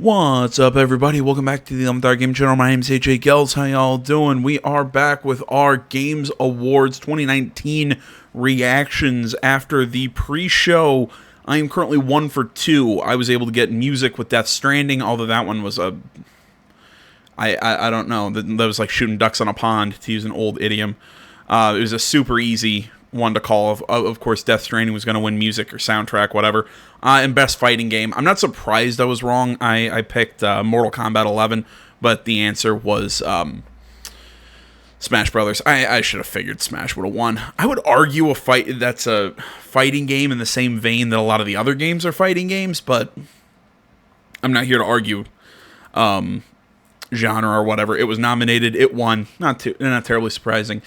What's up, everybody? Welcome back to the Dark Game Channel. My name is AJ Gels. How y'all doing? We are back with our Games Awards 2019 reactions after the pre-show. I am currently 1 for 2. I was able to get music with Death Stranding, although that one was a... I don't know. That was like shooting ducks on a pond, to use an old idiom. It was a super easy one to call. Of course, Death Stranding was going to win music or soundtrack, whatever. And best fighting game. I'm not surprised I was wrong. I picked Mortal Kombat 11, but the answer was Smash Brothers. I should have figured Smash would have won. I would argue that's a fighting game in the same vein that a lot of the other games are fighting games, but I'm not here to argue genre or whatever. It was nominated. It won. Not terribly surprising.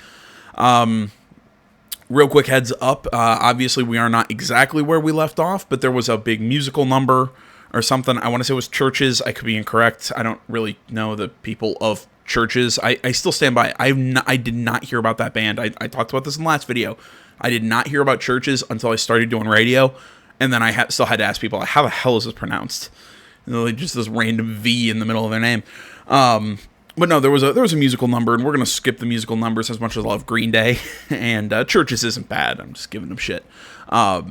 Real quick heads up, obviously we are not exactly where we left off, but there was a big musical number or something. I want to say it was Churches. I could be incorrect. I don't really know the people of Churches. I still stand by it. I did not hear about that band. I talked about this in the last video. I did not hear about Churches until I started doing radio, and then I still had to ask people, how the hell is this pronounced? Like just this random V in the middle of their name. But no, there was a musical number, and we're going to skip the musical numbers as much as I love Green Day, and Churches isn't bad. I'm just giving them shit. But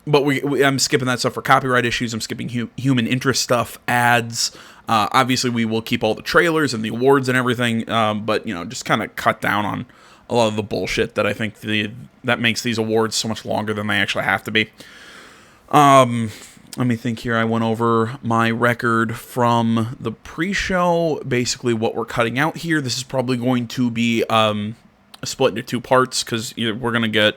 I'm skipping that stuff for copyright issues. I'm skipping human interest stuff, ads. Obviously, we will keep all the trailers and the awards and everything, but, you know, just kind of cut down on a lot of the bullshit that I think that makes these awards so much longer than they actually have to be. Let me think here. I went over my record from the pre-show, basically what we're cutting out here. This is probably going to be split into 2 parts, because we're going to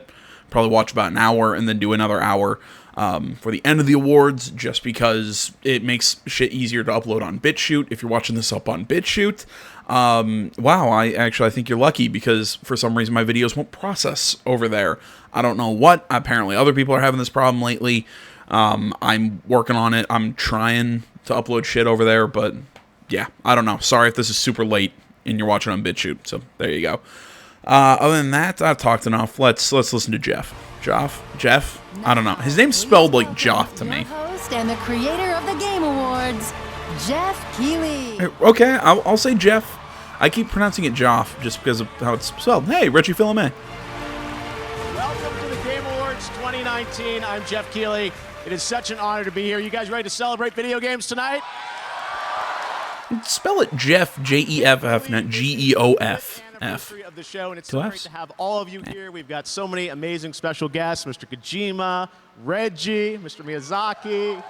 probably watch about an hour and then do another hour for the end of the awards, just because it makes shit easier to upload on BitChute. If you're watching this up on BitChute, wow, I think you're lucky, because for some reason my videos won't process over there. I don't know what. Apparently other people are having this problem lately. I'm working on it. I'm trying to upload shit over there, but yeah, I don't know. Sorry if this is super late and you're watching on BitChute. So there you go. Other than that, I've talked enough. Let's listen to Jeff. Jeff? I don't know. His name's spelled like Joff to me. Host and the creator of the Game Awards, Jeff Keighley. Okay, I'll say Jeff. I keep pronouncing it Joff just because of how it's spelled. Hey, Reggie Fils-Aimé. Welcome to the Game Awards 2019. I'm Jeff Keighley. It is such an honor to be here. You guys ready to celebrate video games tonight? Spell it Jeff, J-E-F-F, not G-E-O-F. Of the show, and it's so great to have all of you here. We've got so many amazing special guests: Mr. Kojima, Reggie, Mr. Miyazaki.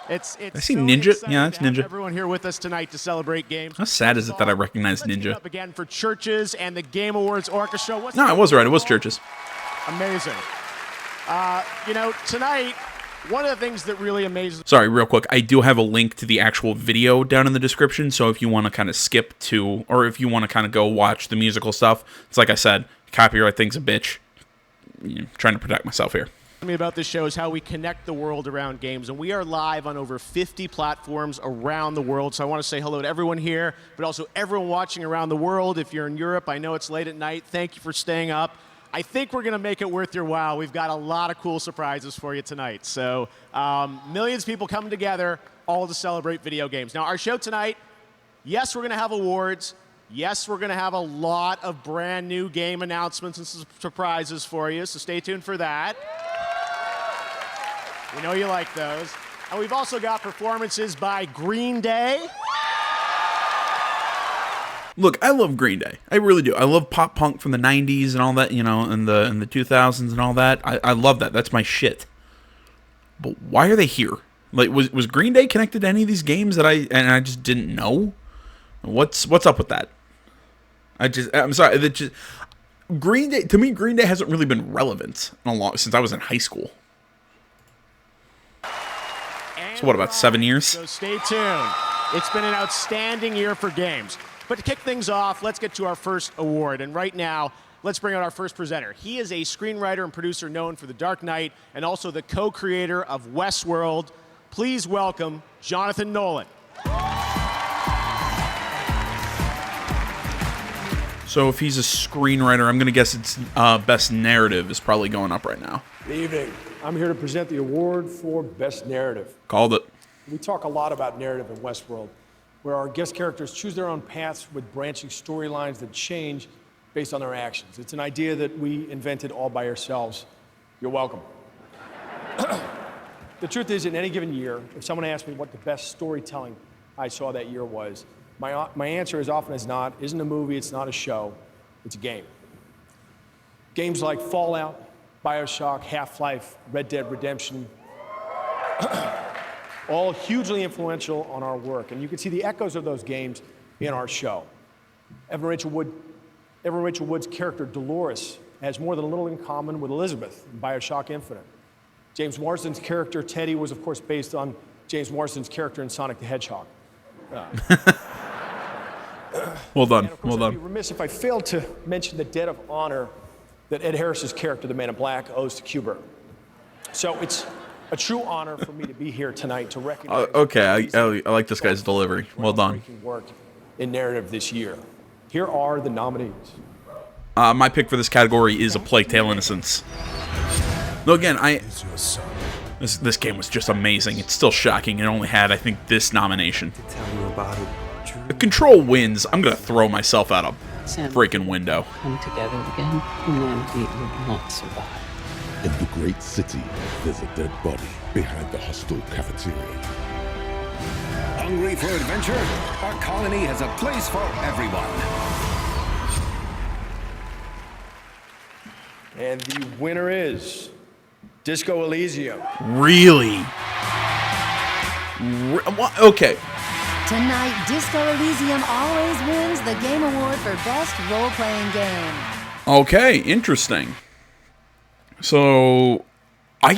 I see Ninja. Yeah, that's Ninja. Everyone here with us tonight to celebrate games. How sad is it that I recognize Ninja? Up again for Churches and the Game Awards Orchestra. No, I was right. It was Churches. Amazing. Tonight, one of the things that really amazes... Sorry, real quick. I do have a link to the actual video down in the description, so if you want to kind of skip to, or if you want to kind of go watch the musical stuff, it's like I said, copyright thing's a bitch. Trying to protect myself here. Me about this show is how we connect the world around games, and we are live on over 50 platforms around the world. So I want to say hello to everyone here, but also everyone watching around the world. If you're in Europe, I know it's late at night. Thank you for staying up. I think we're going to make it worth your while. We've got a lot of cool surprises for you tonight. So millions of people coming together, all to celebrate video games. Now, our show tonight, yes, we're going to have awards. Yes, we're going to have a lot of brand new game announcements and surprises for you, so stay tuned for that. We know you like those. And we've also got performances by Green Day. Look, I love Green Day. I really do. I love pop punk from the 90s and all that, in the 2000s and all that. I love that. That's my shit. But why are they here? Like, was Green Day connected to any of these games that I just didn't know? What's up with that? I'm sorry. Green Day, to me, Green Day hasn't really been relevant since I was in high school. So what, about 7 years? So stay tuned. It's been an outstanding year for games. But to kick things off, let's get to our first award. And right now, let's bring out our first presenter. He is a screenwriter and producer known for The Dark Knight and also the co-creator of Westworld. Please welcome Jonathan Nolan. So if he's a screenwriter, I'm going to guess it's Best Narrative is probably going up right now. Good evening. I'm here to present the award for Best Narrative. Called it. We talk a lot about narrative in Westworld, where our guest characters choose their own paths with branching storylines that change based on their actions. It's an idea that we invented all by ourselves. You're welcome. The truth is, in any given year, if someone asked me what the best storytelling I saw that year was, my answer as often as not isn't a movie, it's not a show, it's a game. Games like Fallout, BioShock, Half-Life, Red Dead Redemption, all hugely influential on our work. And you can see the echoes of those games in our show. Evan Rachel Wood's character, Dolores, has more than a little in common with Elizabeth in BioShock Infinite. James Marsden's character, Teddy, was, of course, based on James Marsden's character in Sonic the Hedgehog. Well done. I'd be remiss if I failed to mention the debt of honor that Ed Harris's character, the Man in Black, owes to Q*bert. So it's a true honor for me to be here tonight to recognize. Okay, I like this guy's delivery. Well done. Work in narrative this year. Here are the nominees. My pick for this category is A Plague Tale: Innocence. Though again, this game was just amazing. It's still shocking. It only had, I think, this nomination. Tell you about it. If Control wins, I'm gonna throw myself out a freaking window. Come together again, and then we will not survive. In the great city, there's a dead body behind the hostile cafeteria. Hungry for adventure? Our colony has a place for everyone. And the winner is Disco Elysium. Really? Okay. Tonight, Disco Elysium always wins the Game Award for Best Role-Playing Game. Okay, interesting. So, I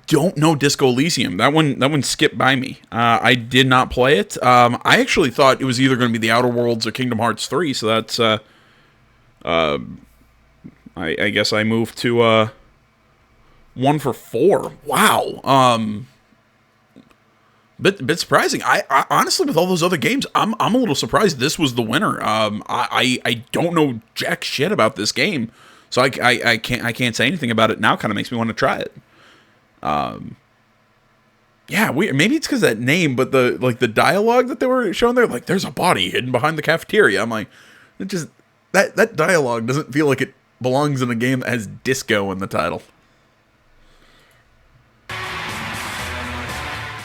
don't know Disco Elysium. That one skipped by me. I did not play it. I actually thought it was either going to be The Outer Worlds or Kingdom Hearts 3. So that's I guess I moved to 1 for 4. Wow. Bit surprising. I honestly, with all those other games, I'm a little surprised this was the winner. I don't know jack shit about this game, so I can't say anything about it now. Kind of makes me want to try it. Yeah, weird. Maybe it's because that name, but the dialogue that they were showing there, like there's a body hidden behind the cafeteria. I'm like, it just that dialogue doesn't feel like it belongs in a game that has disco in the title.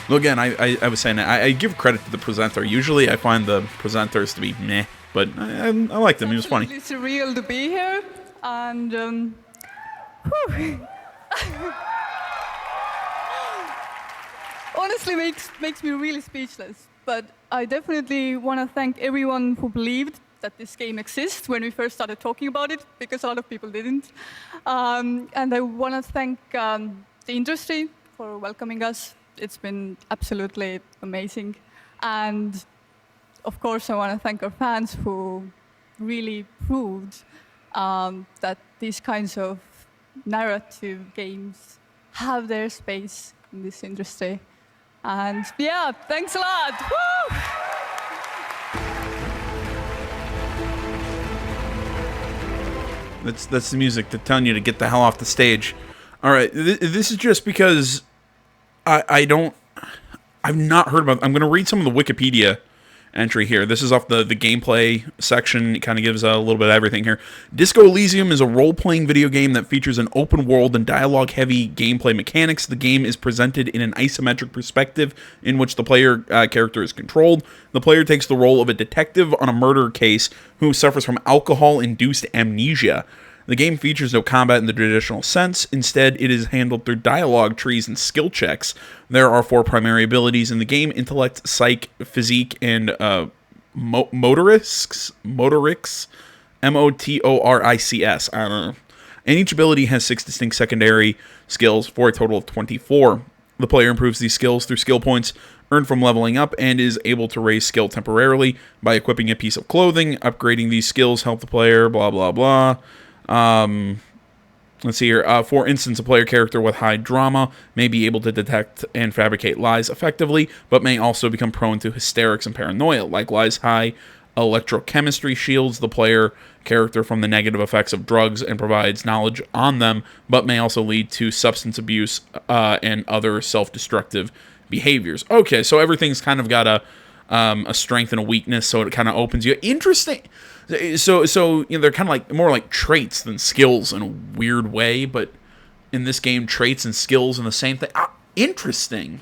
Well, again, I was saying I give credit to the presenter. Usually I find the presenters to be meh, but I liked him. He was funny. It's surreal to be here, and honestly makes me really speechless. But I definitely want to thank everyone who believed that this game exists when we first started talking about it, because a lot of people didn't. And I want to thank the industry for welcoming us. It's been absolutely amazing. And of course, I want to thank our fans who really proved that these kinds of narrative games have their space in this industry. And yeah, thanks a lot. Woo! That's the music to telling you to get the hell off the stage. All right, this is just because I've not heard about. I'm going to read some of the Wikipedia entry here. This is off the gameplay section. It kind of gives a little bit of everything here. Disco Elysium is a role-playing video game that features an open world and dialogue-heavy gameplay mechanics. The game is presented in an isometric perspective in which the player character is controlled. The player takes the role of a detective on a murder case who suffers from alcohol-induced amnesia. The game features no combat in the traditional sense. Instead, it is handled through dialogue trees and skill checks. There are 4 primary abilities in the game: intellect, psych, physique, and motorics. Motorics. I don't know. And each ability has 6 distinct secondary skills for a total of 24. The player improves these skills through skill points earned from leveling up and is able to raise skill temporarily by equipping a piece of clothing. Upgrading these skills help the player, blah, blah, blah. Let's see here. For instance, a player character with high drama may be able to detect and fabricate lies effectively, but may also become prone to hysterics and paranoia. Likewise, high electrochemistry shields the player character from the negative effects of drugs and provides knowledge on them, but may also lead to substance abuse and other self-destructive behaviors. Okay, so everything's kind of got a strength and a weakness, so it kind of opens you. Interesting. So they're kind of like more like traits than skills in a weird way, but in this game, traits and skills and the same thing. Interesting.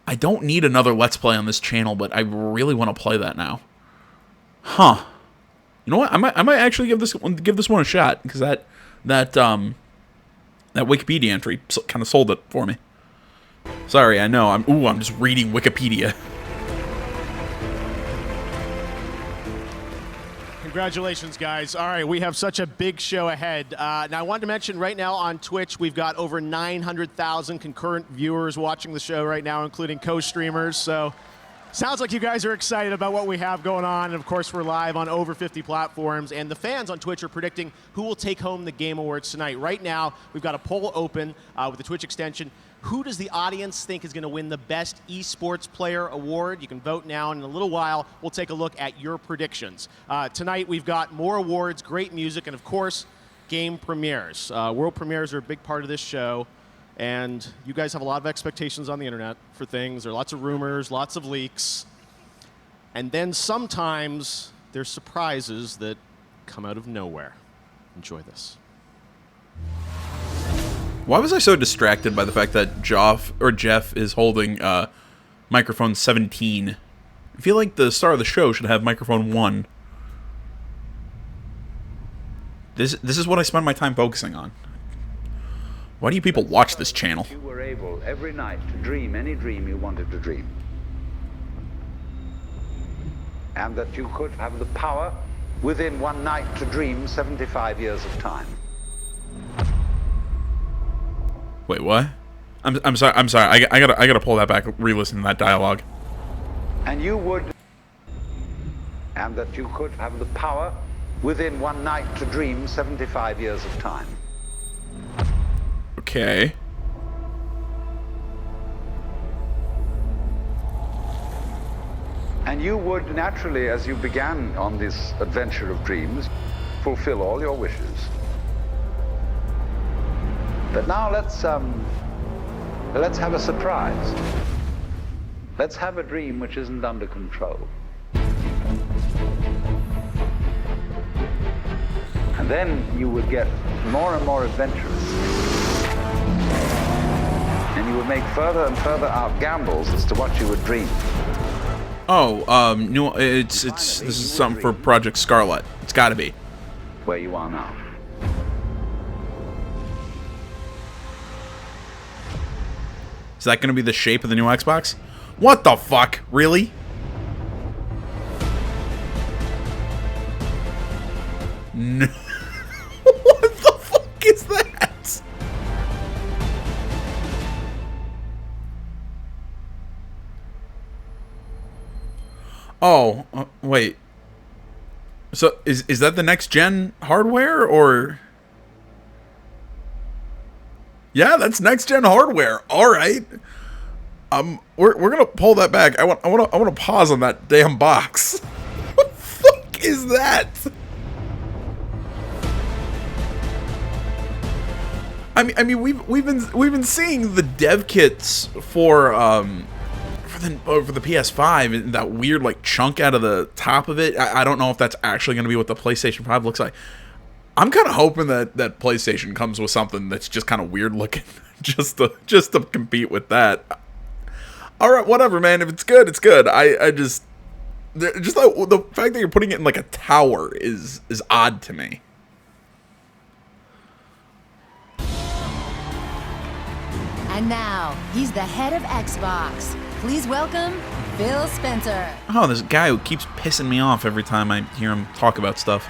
I don't need another Let's Play on this channel, but I really want to play that now. Huh. You know what? I might actually give this one a shot, because that Wikipedia entry kind of sold it for me. Sorry, I know. I'm just reading Wikipedia. Congratulations, guys. All right, we have such a big show ahead. Now, I wanted to mention right now on Twitch, we've got over 900,000 concurrent viewers watching the show right now, including co-streamers. So, sounds like you guys are excited about what we have going on. And, of course, we're live on over 50 platforms. And the fans on Twitch are predicting who will take home the Game Awards tonight. Right now, we've got a poll open with the Twitch extension. Who does the audience think is going to win the Best Esports Player Award? You can vote now, and in a little while, we'll take a look at your predictions. Tonight, we've got more awards, great music, and of course, game premieres. World premieres are a big part of this show, and you guys have a lot of expectations on the internet for things. There are lots of rumors, lots of leaks, and then sometimes there's surprises that come out of nowhere. Enjoy this. Why was I so distracted by the fact that Jeff is holding microphone 17? I feel like the star of the show should have microphone 1. This is what I spend my time focusing on. Why do you people watch this channel? You were able every night to dream any dream you wanted to dream. And that you could have the power within one night to dream 75 years of time. Wait, what? I'm sorry. I gotta pull that back. Re-listen to that dialogue. And you would, and that you could have the power within one night to dream 75 years of time. Okay. And you would naturally, as you began on this adventure of dreams, fulfill all your wishes. But now let's have a surprise. Let's have a dream which isn't under control. And then you would get more and more adventurous. And you would make further and further out gambles as to what you would dream. Oh, no, this is something for Project Scarlet. It's gotta be. Where you are now. Is that going to be the shape of the new Xbox? What the fuck? Really? No. What the fuck is that? Oh, wait. So is that the next gen hardware, or? Yeah, that's next gen hardware. All right. We're gonna pull that back. I want to pause on that damn box. What the fuck is that? I mean, we've been seeing the dev kits for the PS5, and that weird like chunk out of the top of it. I don't know if that's actually going to be what the PlayStation 5 looks like. I'm kind of hoping that PlayStation comes with something that's just kind of weird looking, just to compete with that. All right, whatever, man. If it's good, it's good. I just the fact that you're putting it in like a tower is odd to me. And now, he's the head of Xbox. Please welcome Phil Spencer. Oh, this guy who keeps pissing me off every time I hear him talk about stuff.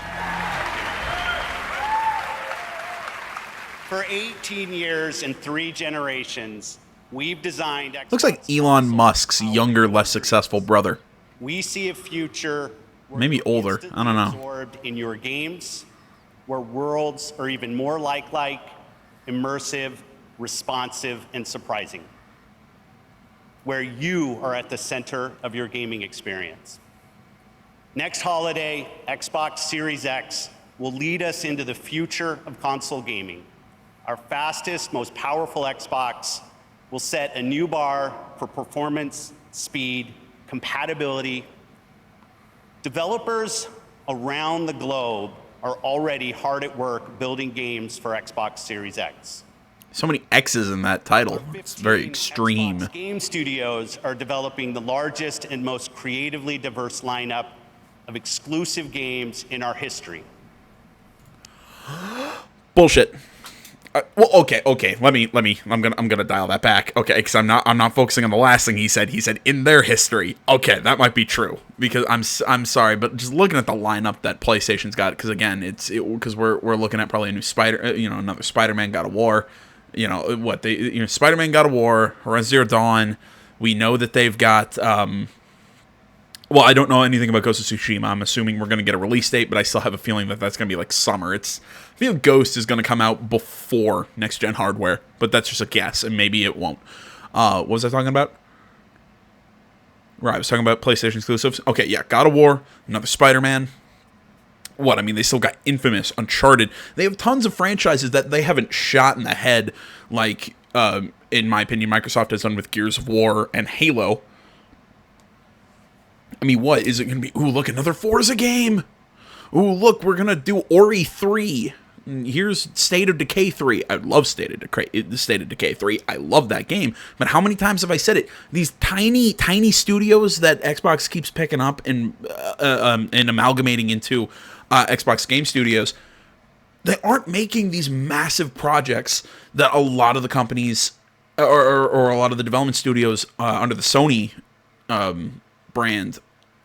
For 18 years and 3 generations, we've designed Xbox. Looks like Elon Musk's younger, less successful brother. We see a future maybe older. I don't know. Absorbed in your games, where worlds are even more lifelike, immersive, responsive, and surprising. Where you are at the center of your gaming experience. Next holiday, Xbox Series X will lead us into the future of console gaming, our fastest, most powerful Xbox will set a new bar for performance, speed, compatibility. Developers around the globe are already hard at work building games for Xbox Series X. So many X's in that title. It's very extreme. Xbox game studios are developing the largest and most creatively diverse lineup of exclusive games in our history. Bullshit. Well, okay. Let me. I'm gonna dial that back. Okay, because I'm not focusing on the last thing he said. He said in their history. Okay, that might be true because I'm sorry, but just looking at the lineup that PlayStation's got, because again, because we're looking at probably a new another Spider-Man, God of War. Spider-Man, God of War, Horizon Zero Dawn. We know that they've got. Well, I don't know anything about Ghost of Tsushima. I'm assuming we're going to get a release date, but I still have a feeling that that's going to be like summer. I feel Ghost is going to come out before next-gen hardware, but that's just a guess, and maybe it won't. What was I talking about? Right, I was talking about PlayStation exclusives. Okay, yeah, God of War, another Spider-Man. What, I mean, they still got Infamous, Uncharted. They have tons of franchises that they haven't shot in the head, like, in my opinion, Microsoft has done with Gears of War and Halo. I mean, what? Is it going to be, ooh, look, another Forza game? Ooh, look, we're going to do Ori 3. Here's State of Decay 3. I love State of Decay 3. I love that game. But how many times have I said it? These tiny, tiny studios that Xbox keeps picking up and amalgamating into Xbox Game Studios, they aren't making these massive projects that a lot of the companies or a lot of the development studios under the Sony brand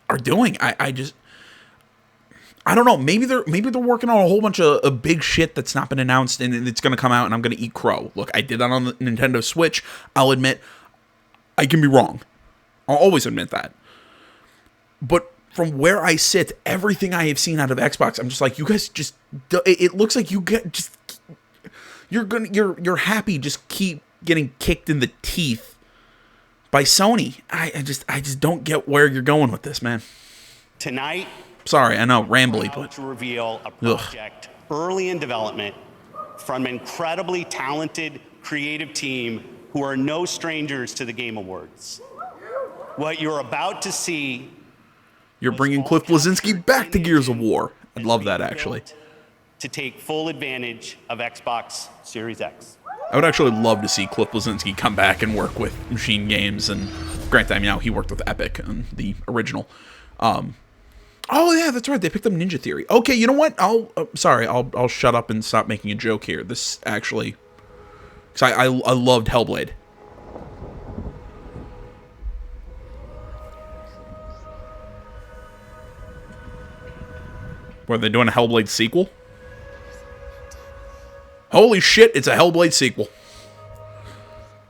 are doing. I don't know. Maybe they're working on a whole bunch of big shit that's not been announced, and it's going to come out, and I'm going to eat crow. Look, I did that on the Nintendo Switch. I'll admit, I can be wrong. I'll always admit that. But from where I sit, everything I have seen out of Xbox, I'm just like, you guys just. It looks like you get just. You're happy. Just keep getting kicked in the teeth by Sony. I just don't get where you're going with this, man. Tonight. Sorry, I know, rambly, but to reveal a project early in development from an incredibly talented, creative team who are no strangers to the Game Awards. What you're about to see. You're bringing Cliff Bleszinski back to Gears of War. I'd love that, actually. To take full advantage of Xbox Series X. I would actually love to see Cliff Bleszinski come back and work with Machine Games, and granted, I mean, he worked with Epic on the original. Oh yeah, that's right. They picked up Ninja Theory. Okay, you know what? I'll shut up and stop making a joke here. This actually, because I loved Hellblade. Were they doing a Hellblade sequel? Holy shit, it's a Hellblade sequel.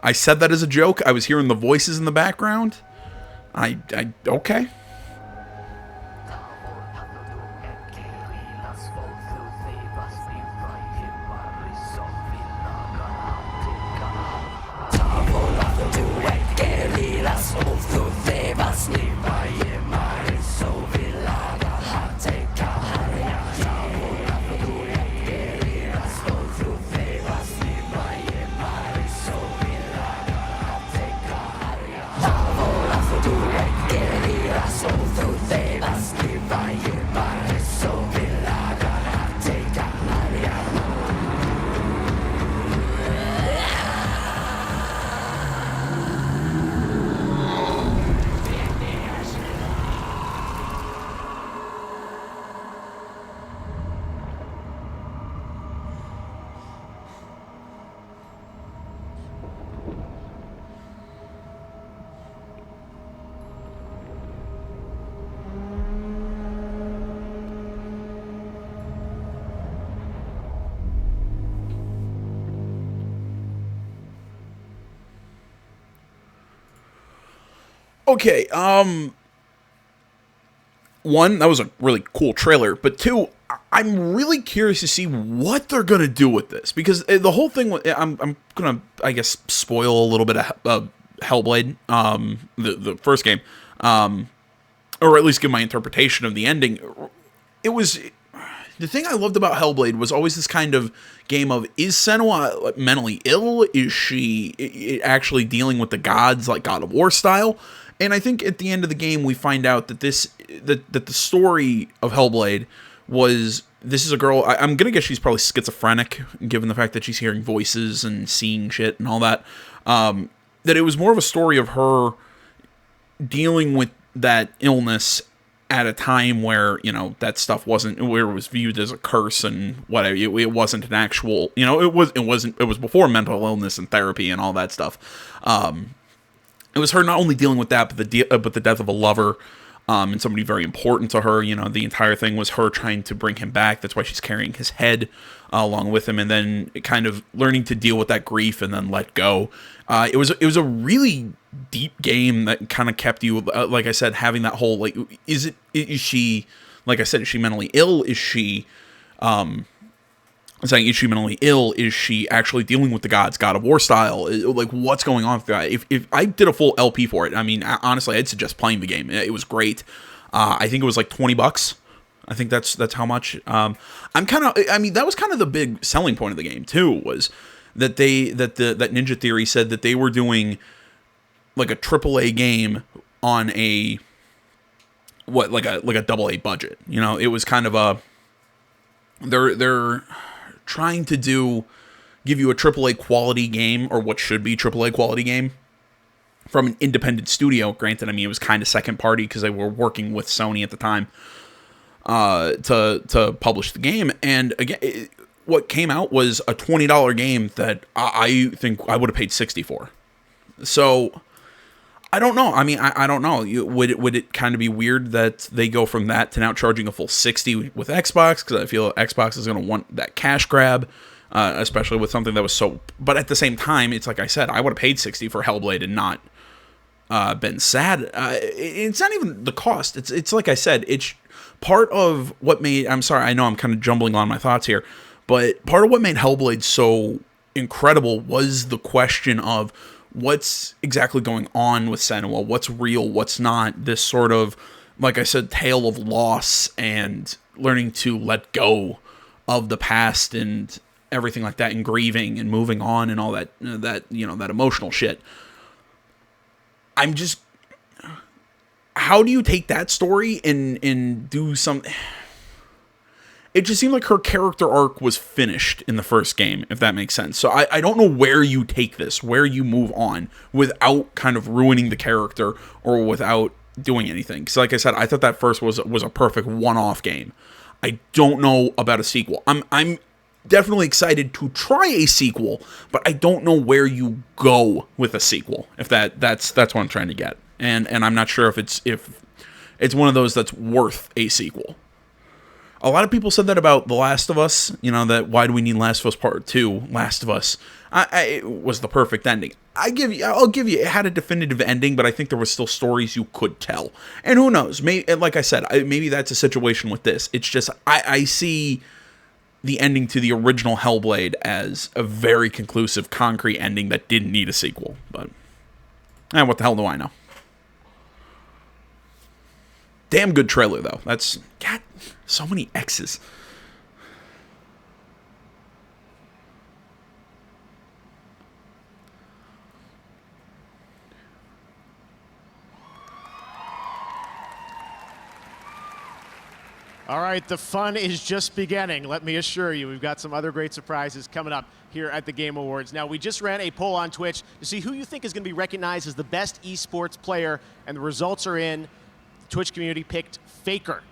I said that as a joke. I was hearing the voices in the background. Okay. Okay, one, that was a really cool trailer, but two, I'm really curious to see what they're gonna do with this, because the whole thing, I'm gonna, I guess, spoil a little bit of Hellblade, the first game, or at least give my interpretation of the ending. It was the thing I loved about Hellblade was always this kind of game of, is Senua mentally ill? Is she actually dealing with the gods like God of War style? And I think at the end of the game, we find out that that the story of Hellblade was, this is a girl, I'm going to guess she's probably schizophrenic, given the fact that she's hearing voices and seeing shit and all that. That it was more of a story of her dealing with that illness at a time where, you know, that stuff wasn't, where it was viewed as a curse and whatever. It wasn't an actual, you know, it was before mental illness and therapy and all that stuff. It was her not only dealing with that, but the death of a lover, and somebody very important to her. You know, the entire thing was her trying to bring him back. That's why she's carrying his head along with him, and then kind of learning to deal with that grief and then let go. It was a really deep game that kind of kept you, like I said, having that whole, like, is she, like I said, is she mentally ill? Is she, saying, is she mentally ill? Is she actually dealing with the gods, God of War style? Like, what's going on with that? If I did a full LP for it, I mean, honestly, I'd suggest playing the game. It was great. I think it was like $20. I think that's how much. That was kind of the big selling point of the game too, was that that Ninja Theory said that they were doing like a AAA game on a AA budget. You know, it was kind of a, they're trying to give you a AAA quality game, or what should be AAA quality game, from an independent studio. Granted, I mean, it was kind of second party because they were working with Sony at the time to publish the game. And again, what came out was a $20 game that I think I would have paid $60 for. So I don't know. I mean, I don't know. Would it kind of be weird that they go from that to now charging a full $60 with Xbox? Because I feel Xbox is going to want that cash grab, especially with something that was so. But at the same time, it's like I said, I would have paid $60 for Hellblade and not been sad. It's not even the cost. It's like I said, it's part of what made. I'm sorry, I know I'm kind of jumbling on my thoughts here, but part of what made Hellblade so incredible was the question of what's exactly going on with Senua, what's real, what's not, this sort of, like I said, tale of loss and learning to let go of the past and everything like that, and grieving and moving on and all that, you know, that emotional shit. I'm just, how do you take that story and do some, it just seemed like her character arc was finished in the first game, if that makes sense. So I don't know where you take this, where you move on without kind of ruining the character or without doing anything. Because like I said, I thought that first was a perfect one-off game. I don't know about a sequel. I'm definitely excited to try a sequel, but I don't know where you go with a sequel, if that's what I'm trying to get. And I'm not sure if it's one of those that's worth a sequel. A lot of people said that about The Last of Us, you know, that why do we need Last of Us Part 2? Last of Us it was the perfect ending. I'll give you, it had a definitive ending, but I think there were still stories you could tell. And who knows, maybe, like I said, maybe that's a situation with this. It's just, I see the ending to the original Hellblade as a very conclusive, concrete ending that didn't need a sequel. But, what the hell do I know? Damn good trailer, though. That's, God, so many X's. All right, the fun is just beginning. Let me assure you, we've got some other great surprises coming up here at the Game Awards. Now, we just ran a poll on Twitch to see who you think is going to be recognized as the best esports player, and the results are in. The Twitch community picked Faker.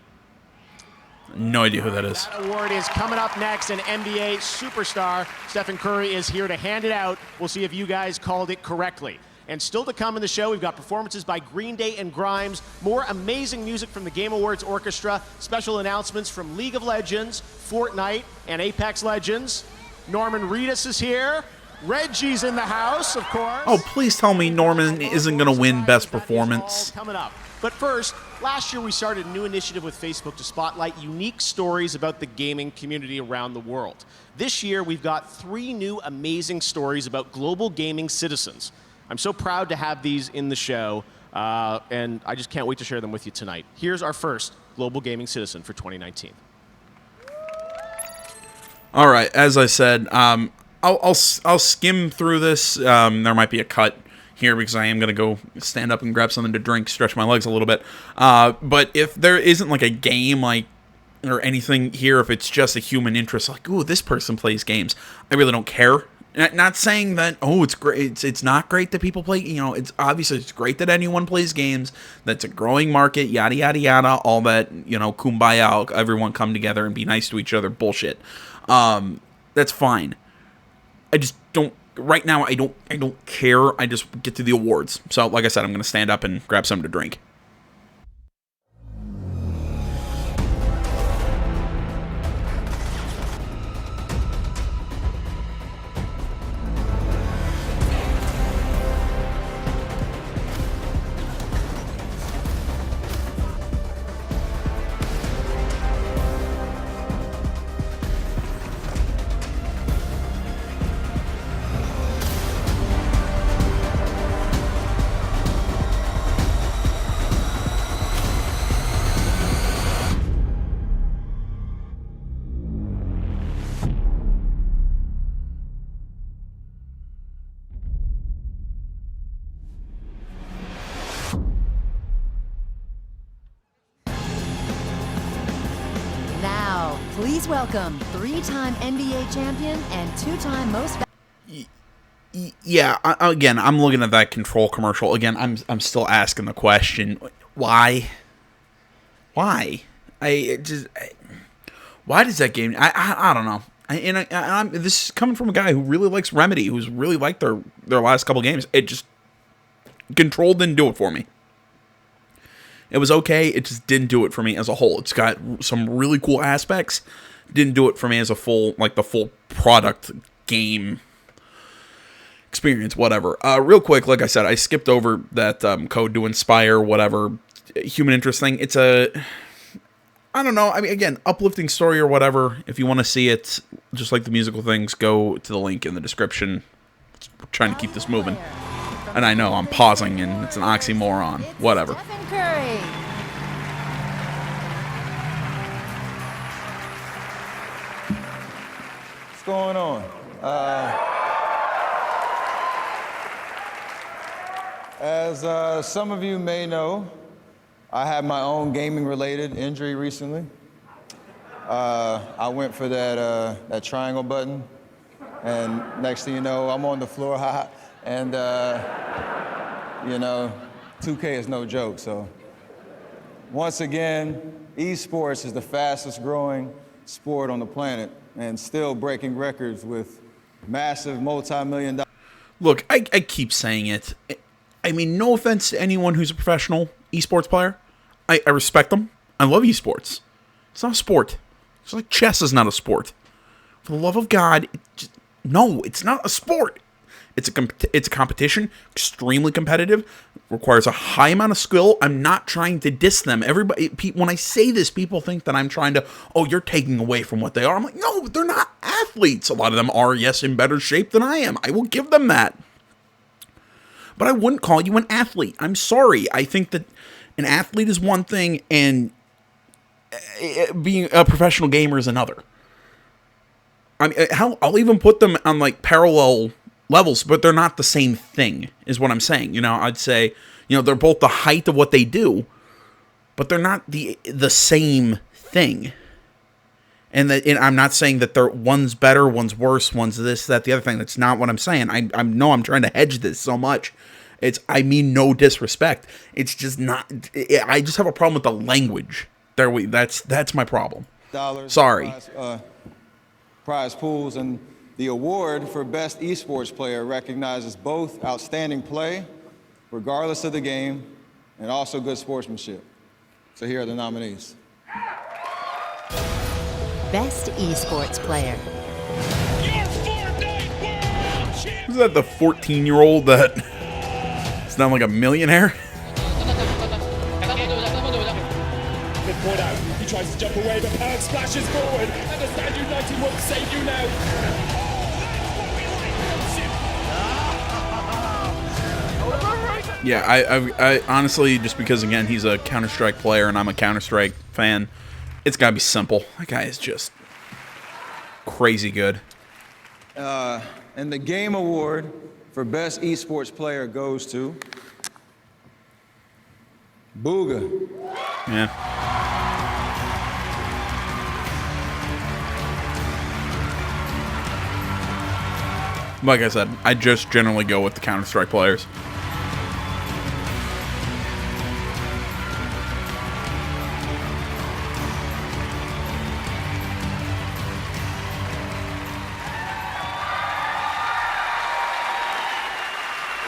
No idea who that is. That award is coming up next. An NBA superstar, Stephen Curry, is here to hand it out. We'll see if you guys called it correctly. And still to come in the show, we've got performances by Green Day and Grimes, more amazing music from the Game Awards Orchestra, special announcements from League of Legends, Fortnite, and Apex Legends. Norman Reedus is here. Reggie's in the house, of course. Oh, please tell me Norman isn't going to win Best Performance. Coming up. But first, last year we started a new initiative with Facebook to spotlight unique stories about the gaming community around the world. This year, we've got 3 new amazing stories about global gaming citizens. I'm so proud to have these in the show, and I just can't wait to share them with you tonight. Here's our first global gaming citizen for 2019. All right, as I said, I'll skim through this. There might be a cut here because I am gonna go stand up and grab something to drink, stretch my legs a little bit. But if there isn't like a game like or anything here, if it's just a human interest, like, ooh, this person plays games, I really don't care. Not saying that, oh, it's great. It's not great that people play. You know, it's obviously it's great that anyone plays games. That's a growing market. Yada yada yada. All that, you know, kumbaya. Everyone come together and be nice to each other. Bullshit. That's fine. I just don't. Right now, I don't care. I just get to the awards. So, like I said, I'm gonna stand up and grab something to drink. Please welcome 3-time NBA champion and 2-time most... Yeah, again, I'm looking at that Control commercial. Again, I'm still asking the question, why? Why? Why does that game... I don't know. I'm this is coming from a guy who really likes Remedy, who's really liked their last couple games. It just... Control didn't do it for me. It was okay, it just didn't do it for me as a whole. It's got some really cool aspects. Didn't do it for me as a full, like the full product game experience, whatever. Real quick, like I said, I skipped over that code to inspire, whatever, human interest thing. It's a, I don't know, I mean, again, uplifting story or whatever. If you want to see it, just like the musical things, go to the link in the description. We're trying to keep this moving. And I know I'm pausing and it's an oxymoron. Whatever. Stephen Curry. What's going on? As some of you may know, I had my own gaming-related injury recently. I went for that triangle button, and next thing you know, I'm on the floor, and you know, 2K is no joke. So once again, esports is the fastest growing sport on the planet and still breaking records with massive multi-million-dollar. Look, I keep saying it. I mean, no offense to anyone who's a professional esports player. I respect them. I love esports. It's not a sport. It's like chess is not a sport. For the love of God, no, it's not a sport. It's a competition, extremely competitive, requires a high amount of skill. I'm not trying to diss them. Everybody, when I say this, people think that I'm trying to, oh, you're taking away from what they are. I'm like, no, they're not athletes. A lot of them are, yes, in better shape than I am. I will give them that. But I wouldn't call you an athlete. I'm sorry. I think that an athlete is one thing and being a professional gamer is another. I mean, I'll even put them on like parallel levels, but they're not the same thing, is what I'm saying. You know, I'd say, you know, they're both the height of what they do, but they're not the same thing. And I'm not saying that one's better, one's worse, one's this, that, the other thing. That's not what I'm saying. I know I'm trying to hedge this so much. I mean no disrespect. It's just not. I just have a problem with the language. That's my problem. Sorry. Prize pools, and the award for Best Esports Player recognizes both outstanding play, regardless of the game, and also good sportsmanship. So here are the nominees. Best Esports Player. Is that the 14-year-old that is now like a millionaire? Good point out. He tries to jump away, but Perk splashes forward. Understand United won't save you now. Yeah, I honestly, just because, again, he's a Counter-Strike player and I'm a Counter-Strike fan, it's got to be simple. That guy is just... crazy good. And the Game Award for Best Esports Player goes to Booga. Yeah. Like I said, I just generally go with the Counter-Strike players.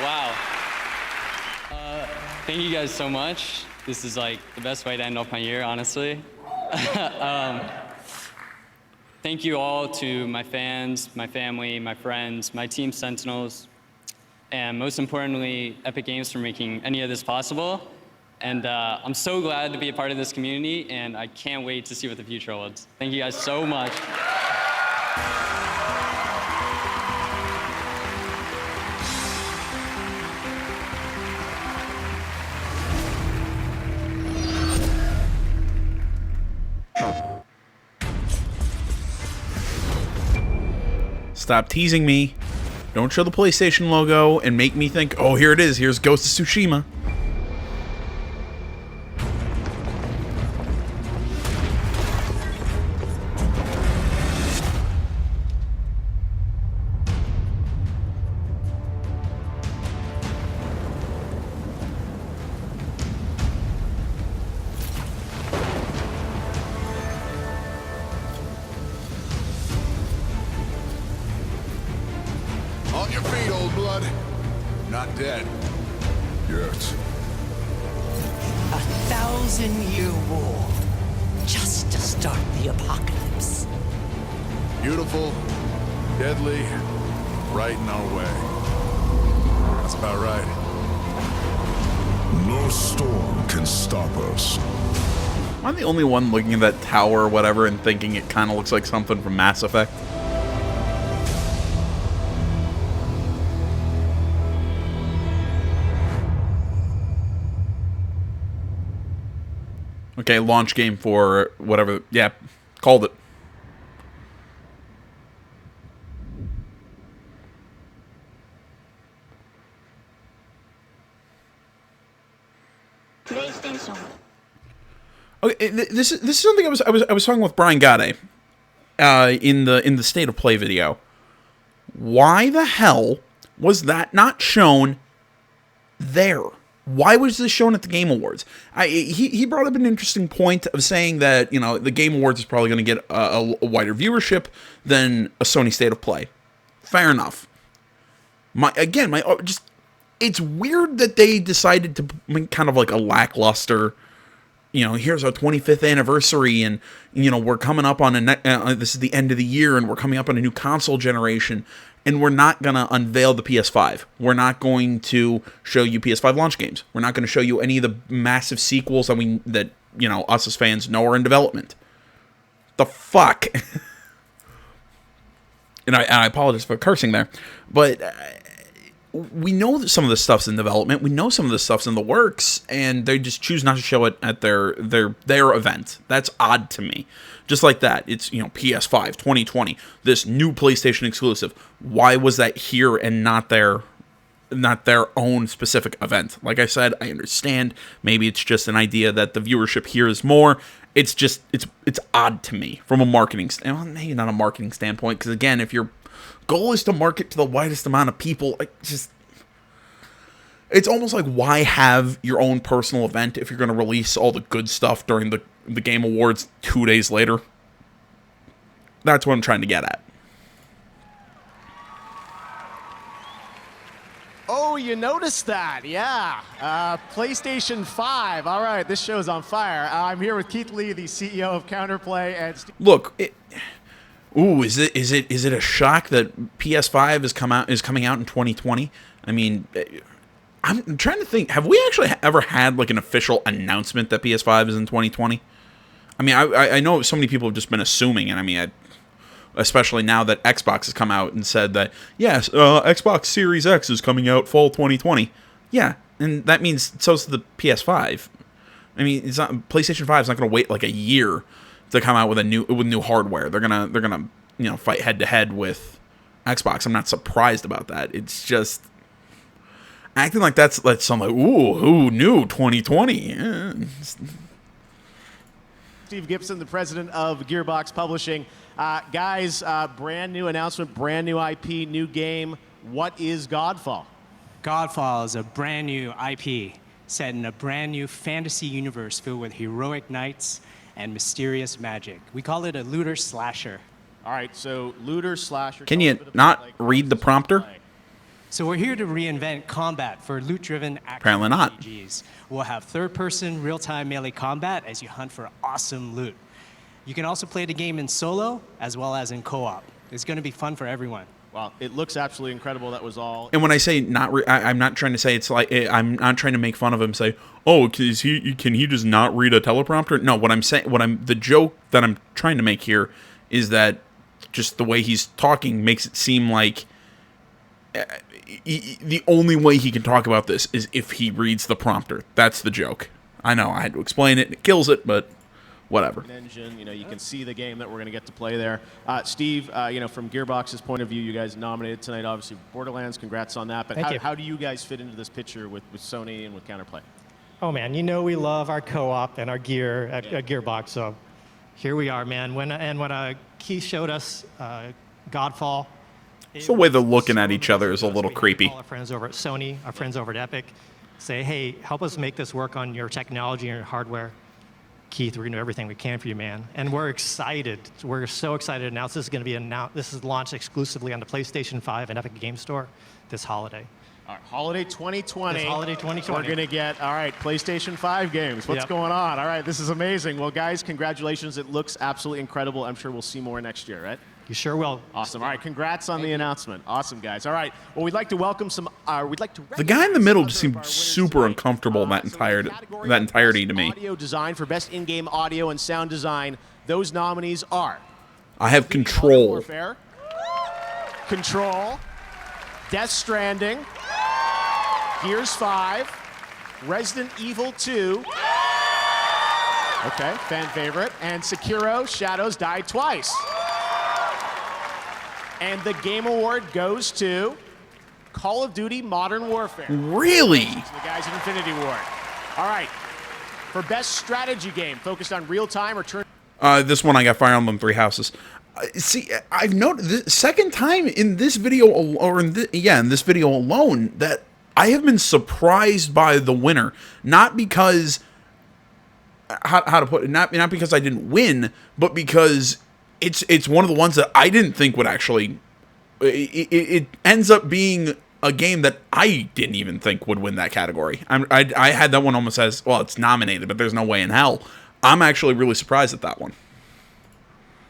Wow. Thank you guys so much. This is like the best way to end off my year, honestly. Thank you all to my fans, my family, my friends, my team Sentinels, and most importantly, Epic Games for making any of this possible. And I'm so glad to be a part of this community, and I can't wait to see what the future holds. Thank you guys so much. Stop teasing me. Don't show the PlayStation logo and make me think, oh, here it is. Here's Ghost of Tsushima. On your feet, old blood. Not dead. Yet. 1,000-year war. Just to start the apocalypse. Beautiful, deadly, right in our way. That's about right. No storm can stop us. Am I the only one looking at that tower or whatever and thinking it kind of looks like something from Mass Effect? Okay, launch game for whatever. Yeah, called it. PlayStation. Okay, this is something I was talking with Brian Gade in the State of Play video. Why the hell was that not shown there? Why was this shown at the Game Awards? He brought up an interesting point of saying that, you know, the Game Awards is probably going to get a wider viewership than a Sony State of Play. Fair enough. It's weird that they decided to make kind of like a lackluster, you know, here's our 25th anniversary, and, you know, we're coming up on this is the end of the year, and we're coming up on a new console generation, and we're not going to unveil the PS5. We're not going to show you PS5 launch games. We're not going to show you any of the massive sequels that you know, us as fans know are in development. The fuck? And I apologize for cursing there, but we know that some of this stuff's in development. We know some of this stuff's in the works, and they just choose not to show it at their event. That's odd to me. Just like that, it's, you know, PS5 2020, this new PlayStation exclusive. Why was that here and not their own specific event? Like I said, I understand. Maybe it's just an idea that the viewership here is more. It's just it's odd to me from a marketing well, maybe not a marketing standpoint, because again, if your goal is to market to the widest amount of people, it's almost like, why have your own personal event if you're going to release all the good stuff during the Game Awards 2 days later? That's what I'm trying to get at. Oh, you noticed that? Yeah. PlayStation 5. All right, this show's on fire. I'm here with Keith Lee, the CEO of Counterplay, and look. Is it a shock that PS5 is coming out in 2020? I mean, I'm trying to think. Have we actually ever had like an official announcement that PS5 is in 2020? I mean, I know so many people have just been assuming, and I mean, especially now that Xbox has come out and said that, yes, Xbox Series X is coming out fall 2020. Yeah, and that means so's the PS5. I mean, PlayStation 5 is not going to wait like a year to come out with new hardware. They're gonna fight head to head with Xbox. I'm not surprised about that. It's just acting like that's something like, ooh, new 2020. Yeah. Steve Gibson, the president of Gearbox Publishing. Guys, brand new announcement, brand new IP, new game. What is Godfall? Godfall is a brand new IP set in a brand new fantasy universe filled with heroic knights and mysterious magic. We call it a looter slasher. All right, so looter slasher. Can you not read the prompter? So we're here to reinvent combat for loot-driven action Apparently not. RPGs. We'll have third-person, real-time melee combat as you hunt for awesome loot. You can also play the game in solo as well as in co-op. It's going to be fun for everyone. Well, it looks absolutely incredible. That was all. And when I say I'm not trying to say it's like I'm not trying to make fun of him. Say, oh, can he just not read a teleprompter? No, what I'm saying, the joke that I'm trying to make here is that just the way he's talking makes it seem like the only way he can talk about this is if he reads the prompter. That's the joke. I know I had to explain it. It kills it, but whatever. Engine, you can see the game that we're going to get to play there. Steve, from Gearbox's point of view, you guys nominated tonight, obviously Borderlands. Congrats on that. But how do you guys fit into this picture with Sony and with Counterplay? Oh man, we love our co-op and our gear at Gearbox. So here we are, man. When Keith showed us Godfall, it's the way they're looking at each other is a little creepy. Our friends over at Sony, our friends over at Epic, say, hey, help us make this work on your technology and your hardware. Keith, we're going to do everything we can for you, man. And we're excited. We're so excited to announce this is going to be this is launched exclusively on the PlayStation 5 and Epic Game Store this holiday. All right, holiday 2020. This holiday 2020. We're going to get, PlayStation 5 games. What's going on? All right, this is amazing. Well, guys, congratulations. It looks absolutely incredible. I'm sure we'll see more next year, right? You sure will. Awesome. All right, congrats on the announcement. Awesome, guys. All right, well, we'd like to welcome the guy in the middle just seemed super uncomfortable in that entirety to me. Audio design for best in-game audio and sound design. Those nominees are... I have Control. Warfare, Control, Death Stranding, Gears 5, Resident Evil 2, okay, fan favorite, and Sekiro: Shadows Die Twice. And the Game Award goes to Call of Duty Modern Warfare. Really? The guys at Infinity Ward. All right. For best strategy game, focused on real-time or turn... This one I got Fire Emblem Three Houses. See, I've noted the second time in this video, in this video alone, that I have been surprised by the winner. Not because... How to put it? Not because I didn't win, but because... It's one of the ones that I didn't think would actually... It ends up being a game that I didn't even think would win that category. I had that one almost as, well, it's nominated, but there's no way in hell. I'm actually really surprised at that one.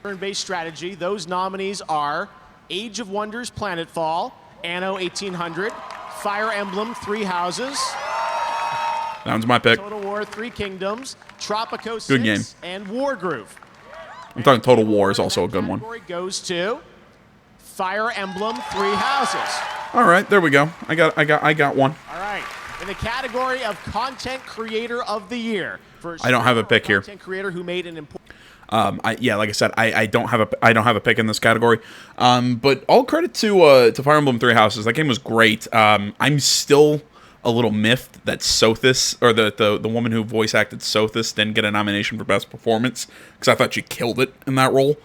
Turn-based strategy. Those nominees are Age of Wonders Planetfall, Anno 1800, Fire Emblem Three Houses. That one's my pick. Total War Three Kingdoms, Tropico 6, good game. And Wargroove. I'm talking Total War is also a good one. Goes to Fire Emblem Three Houses. All right, there we go. I got one. All right, in the category of Content Creator of the Year. I don't have a pick here. Content creator who made an important. Like I said, I don't have a pick in this category. But all credit to Fire Emblem Three Houses. That game was great. I'm still a little miffed that Sothis, or the woman who voice acted Sothis, didn't get a nomination for Best Performance, because I thought she killed it in that role.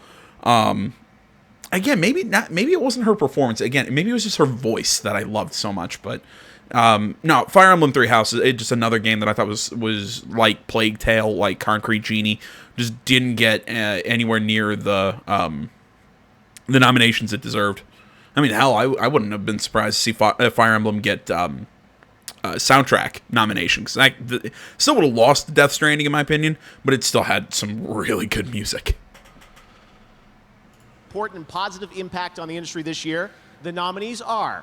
Again, maybe it wasn't her performance. Again, maybe it was just her voice that I loved so much. But no, Fire Emblem Three Houses, it's just another game that I thought was like Plague Tale, like Concrete Genie, just didn't get anywhere near the nominations it deserved. I mean, hell, I wouldn't have been surprised to see Fire Emblem get soundtrack nomination, because still would have lost Death Stranding in my opinion, but it still had some really good music. Important and positive impact on the industry this year. The nominees are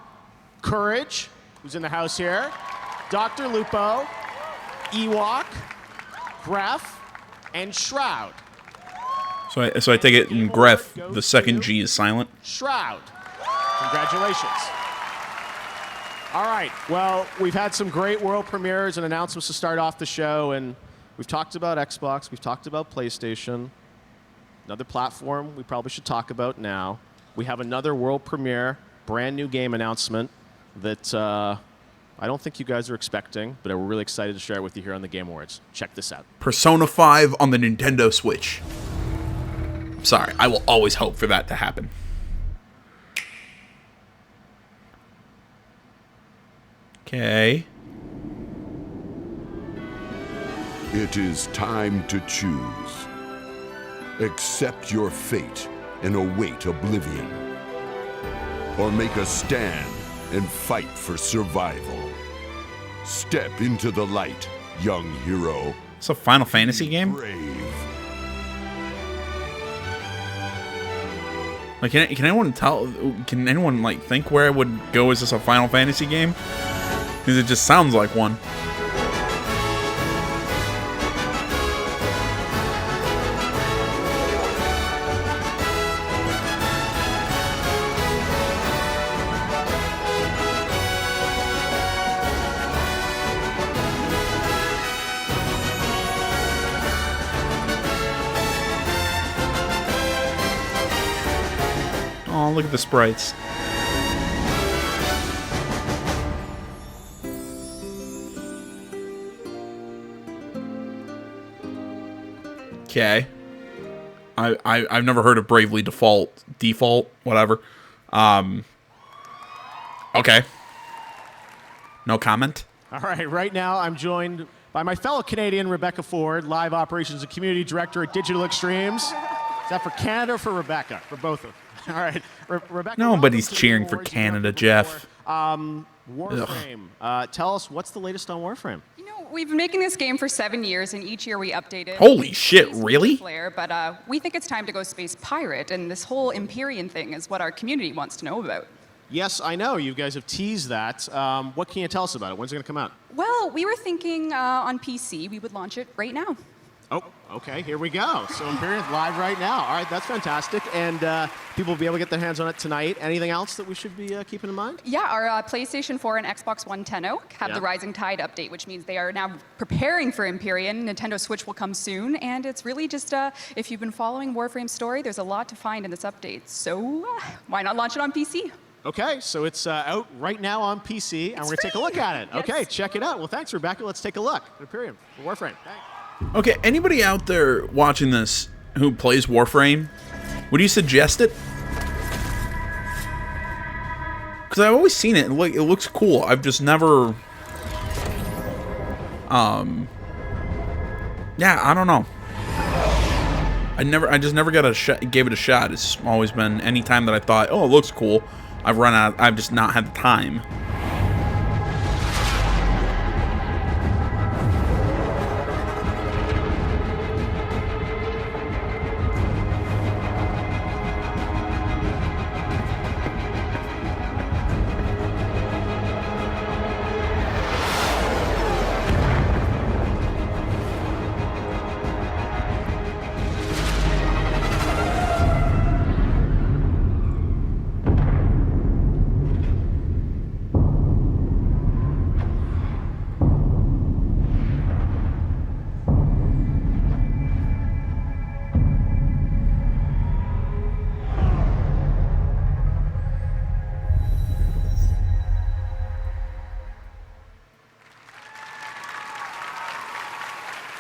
Courage, who's in the house here, Dr. Lupo, Ewok, Gref, and Shroud. So I take it in Gref, the second G is silent. Shroud. Congratulations. All right, well, we've had some great world premieres and announcements to start off the show, and we've talked about Xbox, we've talked about PlayStation. another platform we probably should talk about now. We have another world premiere, brand new game announcement that I don't think you guys are expecting, but we're really excited to share it with you here on the Game Awards. Check this out. Persona 5 on the Nintendo Switch. Sorry, I will always hope for that to happen. Okay. It is time to choose. Accept your fate and await oblivion. Or make a stand and fight for survival. Step into the light, young hero. It's a Final Fantasy game? Brave. Like, can anyone tell? Can anyone like think where I would go? Is this a Final Fantasy game? Because it just sounds like one. Oh, look at the sprites. Okay. I've never heard of Bravely Default, whatever. Okay. No comment. All right now I'm joined by my fellow Canadian, Rebecca Ford, Live Operations and Community Director at Digital Extremes. Is that for Canada or for Rebecca? For both of them. All right, Rebecca. Nobody's cheering for Canada, Jeff. Warframe. Tell us, what's the latest on Warframe? We've been making this game for 7 years, and each year we update it. Holy shit, really? But we think it's time to go space pirate, and this whole Empyrean thing is what our community wants to know about. Yes, I know. You guys have teased that. What can you tell us about it? When's it going to come out? Well, we were thinking on PC we would launch it right now. Oh, okay, here we go. So Empyrean's live right now. All right, that's fantastic. And people will be able to get their hands on it tonight. Anything else that we should be keeping in mind? Yeah, our PlayStation 4 and Xbox One Tenno have the Rising Tide update, which means they are now preparing for Empyrean. Nintendo Switch will come soon, and it's really just, if you've been following Warframe's story, there's a lot to find in this update. So why not launch it on PC? Okay, so it's out right now on PC, and we're going to take a look at it. Yes. Okay, check it out. Well, thanks, Rebecca. Let's take a look. Empyrean, Warframe. Thanks. Okay, anybody out there watching this who plays Warframe, would you suggest it? Because I've always seen it. It looks cool. I've just never... Yeah, I don't know. I just never gave it a shot. It's always been, any time that I thought, oh, it looks cool, I've just not had the time.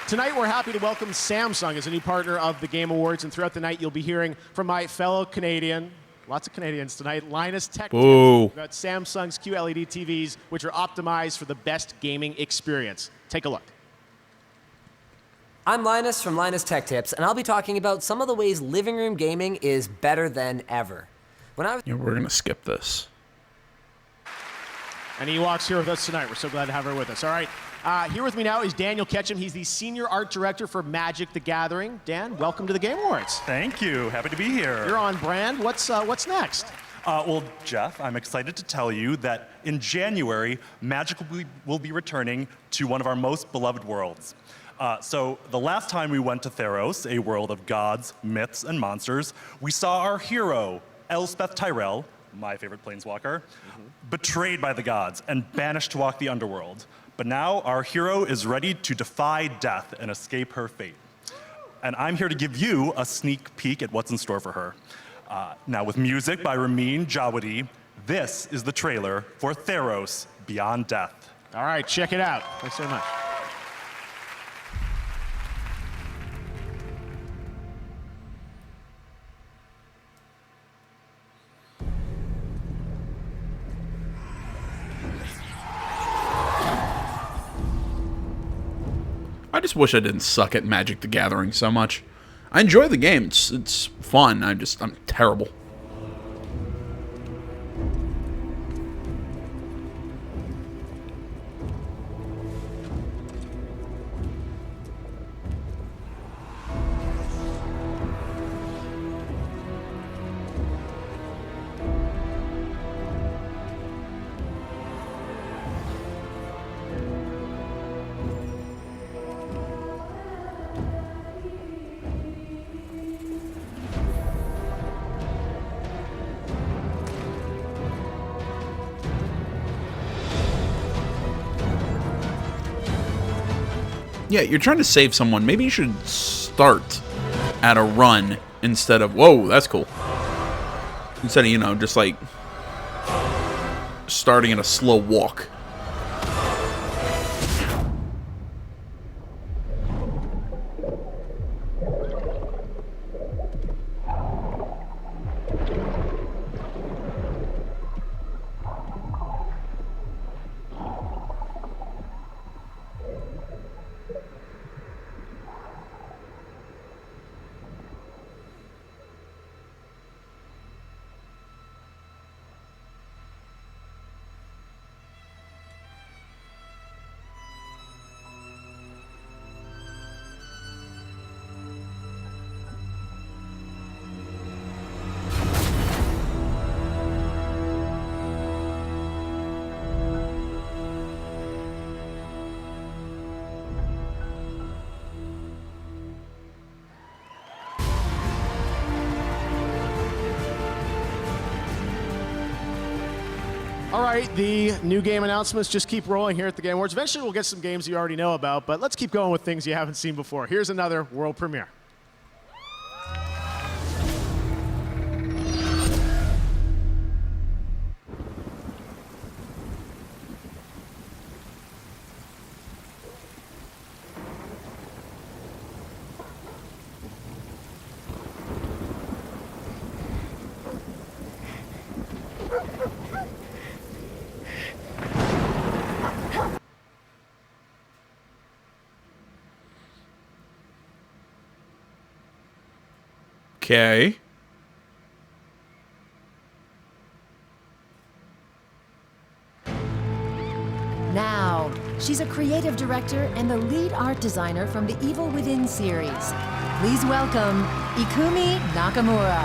Tonight, we're happy to welcome Samsung as a new partner of the Game Awards, and throughout the night, you'll be hearing from my fellow Canadian, lots of Canadians tonight, Linus Tech Tips about Samsung's QLED TVs, which are optimized for the best gaming experience. Take a look. I'm Linus from Linus Tech Tips, and I'll be talking about some of the ways living room gaming is better than ever. Yeah, we're going to skip this. And Ewok's here with us tonight. We're so glad to have her with us. All right. Here with me now is Daniel Ketchum. He's the Senior Art Director for Magic the Gathering. Dan, welcome to the Game Awards. Thank you. Happy to be here. You're on brand. What's next? Well, Jeff, I'm excited to tell you that in January, Magic will be returning to one of our most beloved worlds. So the last time we went to Theros, a world of gods, myths, and monsters, we saw our hero, Elspeth Tyrell, my favorite planeswalker, betrayed by the gods and banished to walk the underworld. But now our hero is ready to defy death and escape her fate. and I'm here to give you a sneak peek at what's in store for her. Now, with music by Ramin Djawadi, this is the trailer for Theros Beyond Death. All right, check it out. Thanks very much. I just wish I didn't suck at Magic the Gathering so much. I enjoy the game. It's fun. I'm terrible. Yeah, you're trying to save someone. Maybe you should start at a run instead of... Whoa, that's cool. Instead of, you know, just like starting at a slow walk. All right, the new game announcements just keep rolling here at the Game Awards. Eventually, we'll get some games you already know about, but let's keep going with things you haven't seen before. Here's another world premiere. Okay. Now, she's a creative director and the lead art designer from the Evil Within series. Please welcome Ikumi Nakamura.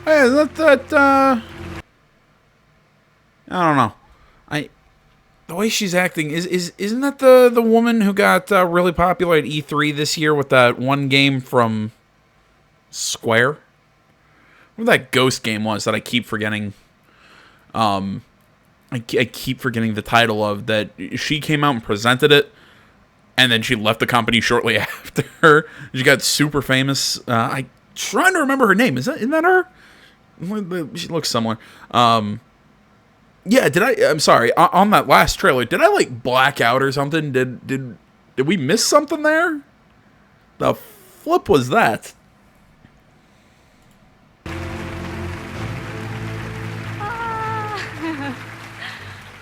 Hey, is that I don't know. The way she's acting isn't that the woman who got really popular at E3 this year with that one game from Square? What that Ghost game was that I keep forgetting. I keep forgetting the title of that. She came out and presented it, and then she left the company shortly after. She got super famous. I'm trying to remember her name. Isn't that her? She looks similar. Yeah, I'm sorry. On that last trailer, did I like black out or something? Did we miss something there? The flip was that?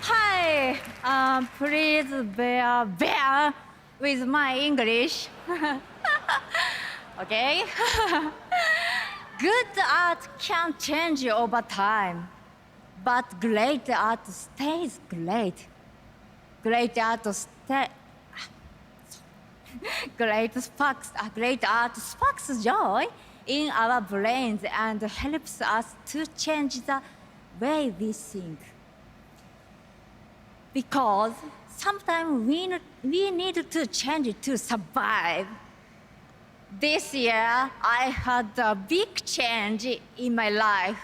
Hi, please bear with my English. Okay? Good art can change over time, but great art stays great. Great art sparks joy in our brains and helps us to change the way we think. Because sometimes we need to change to survive. This year, I had a big change in my life,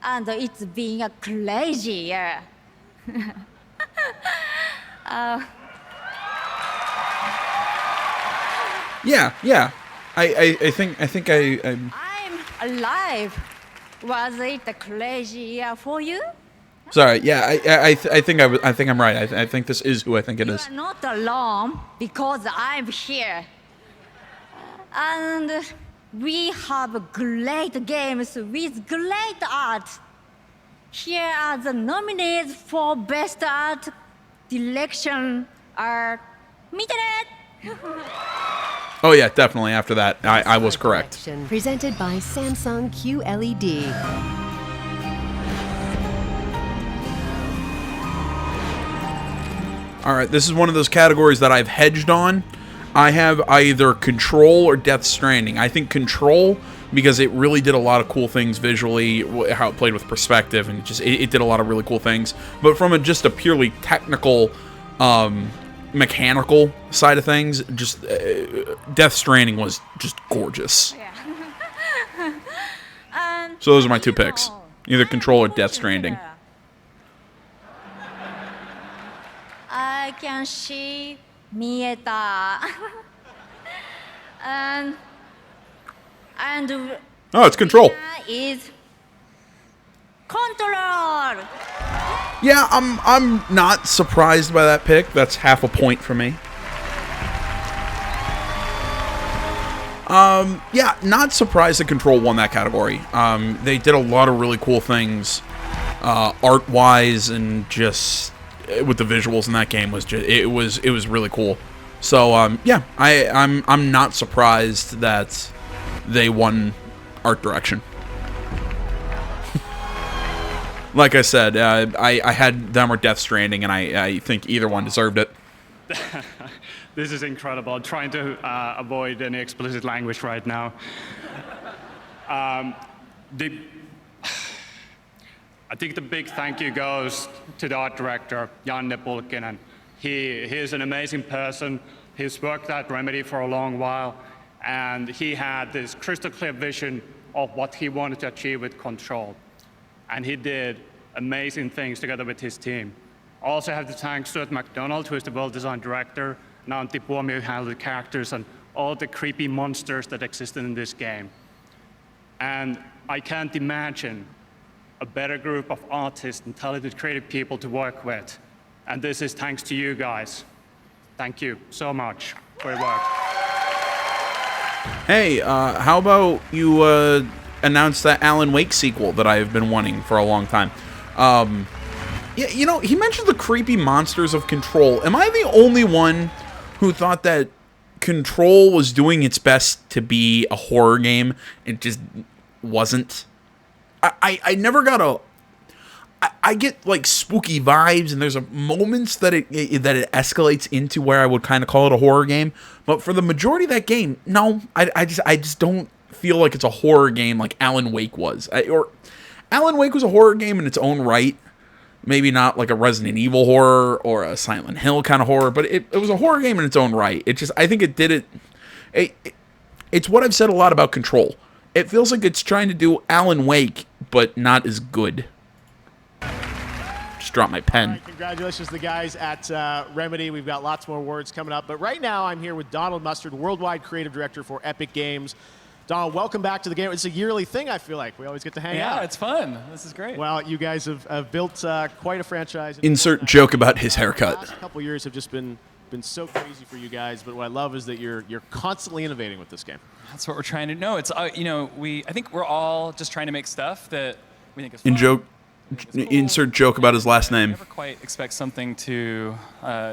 and it's been a crazy year. Yeah. I think I'm alive. Was it a crazy year for you? Sorry. Yeah. I think I'm right. I think this is who I think it is. You are not alone because I'm here. And we have great games with great art. Here are the nominees for Best Art Direction are Internet. Oh yeah, definitely. After that, I was correct. Presented by Samsung QLED. All right, this is one of those categories that I've hedged on. I have either Control or Death Stranding. I think Control, because it really did a lot of cool things visually, how it played with perspective, and it did a lot of really cool things. But from just a purely technical, mechanical side of things, Death Stranding was just gorgeous. Yeah. So those are my two picks. Either Control or Death Stranding. I can see Mieta. and Oh, it's Control. Is Control. Yeah, I'm not surprised by that pick. That's half a point for me. Yeah, not surprised that Control won that category. They did a lot of really cool things, art-wise, and just with the visuals in that game it was really cool. So yeah, I'm not surprised that they won art direction. Like I said, I had them or Death Stranding, and I think either one deserved it. This is incredible. I'm trying to avoid any explicit language right now. I think the big thank you goes to the art director, Janne Pulkkinen. He is an amazing person. He's worked at Remedy for a long while, and he had this crystal clear vision of what he wanted to achieve with Control. And he did amazing things together with his team. I also have to thank Stuart McDonald, who is the well-designed director, and Antti Puomio, who handled the characters and all the creepy monsters that existed in this game. And I can't imagine a better group of artists and talented creative people to work with. And this is thanks to you guys. Thank you so much for your work. Hey, how about you announce that Alan Wake sequel that I've been wanting for a long time? Yeah, you know, he mentioned the creepy monsters of Control. Am I the only one who thought that Control was doing its best to be a horror game? It just wasn't. I never got I get like spooky vibes, and there's moments that it escalates into where I would kind of call it a horror game. But for the majority of that game, no, I just don't feel like it's a horror game like Alan Wake was. Or Alan Wake was a horror game in its own right. Maybe not like a Resident Evil horror or a Silent Hill kind of horror, but it was a horror game in its own right. I think it did it. It's what I've said a lot about Control. It feels like it's trying to do Alan Wake, but not as good. Just dropped my pen. All right, congratulations to the guys at Remedy. We've got lots more awards coming up. But right now, I'm here with Donald Mustard, Worldwide Creative Director for Epic Games. Donald, welcome back to the game. It's a yearly thing, I feel like. We always get to hang out. Yeah, it's fun. This is great. Well, you guys have built quite a franchise. Insert joke about his haircut. The last couple years have just been so crazy for you guys, but what I love is that you're constantly innovating with this game. That's what we're trying to know. It's I think we're all just trying to make stuff that we think is fun. Cool. Insert joke about his last name. Never quite expect something to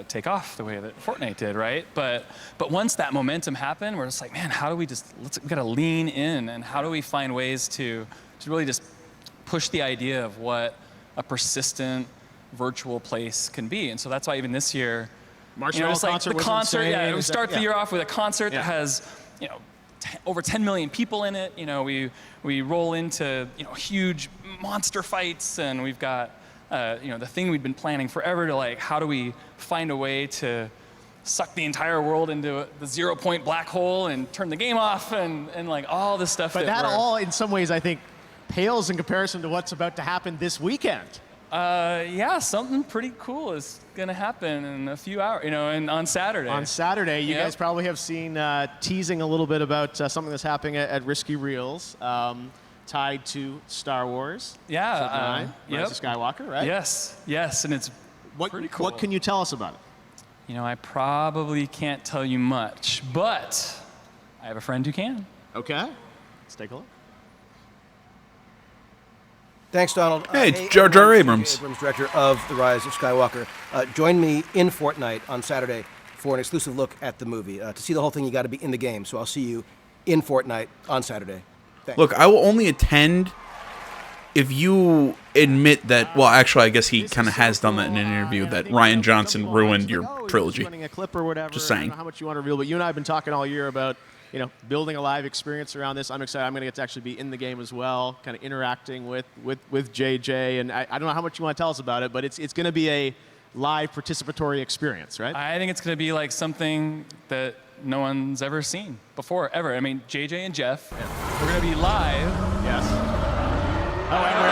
take off the way that Fortnite did, right? But once that momentum happened, we're just like, man, how do we we gotta lean in, and how do we find ways to really just push the idea of what a persistent virtual place can be. And so that's why even this year, Marshmallow it's like concert the was concert. insane. Yeah, we start the year off with a concert that has, over 10 million people in it. We roll into huge monster fights, and we've got the thing we've been planning forever to like, how do we find a way to suck the entire world into the 0 point black hole and turn the game off and like all this stuff. But that all, in some ways, I think, pales in comparison to what's about to happen this weekend. Yeah, something pretty cool is gonna happen in a few hours, and on Saturday. On Saturday, you guys probably have seen teasing a little bit about something that's happening at Risky Reels, tied to Star Wars. Yeah. Rise of Skywalker, right? Yes, and it's pretty cool. What can you tell us about it? I probably can't tell you much, but I have a friend who can. Okay, let's take a look. Thanks, Donald. Hey, it's Jar Jar Abrams. Abrams, director of The Rise of Skywalker. Join me in Fortnite on Saturday for an exclusive look at the movie. To see the whole thing, you got to be in the game. So I'll see you in Fortnite on Saturday. Thanks. Look, I will only attend if you admit that. Well, actually, I guess he kind of has done that in an interview that Rian Johnson ruined your trilogy. Running a clip or whatever. Just saying. I don't know how much you want to reveal, but you and I have been talking all year about building a live experience around this. I'm excited. I'm going to get to actually be in the game as well, kind of interacting with JJ. And I don't know how much you want to tell us about it, but it's going to be a live participatory experience, right? I think it's going to be like something that no one's ever seen before, ever. I mean, JJ and Jeff, we're going to be live. Yes. Oh, and we're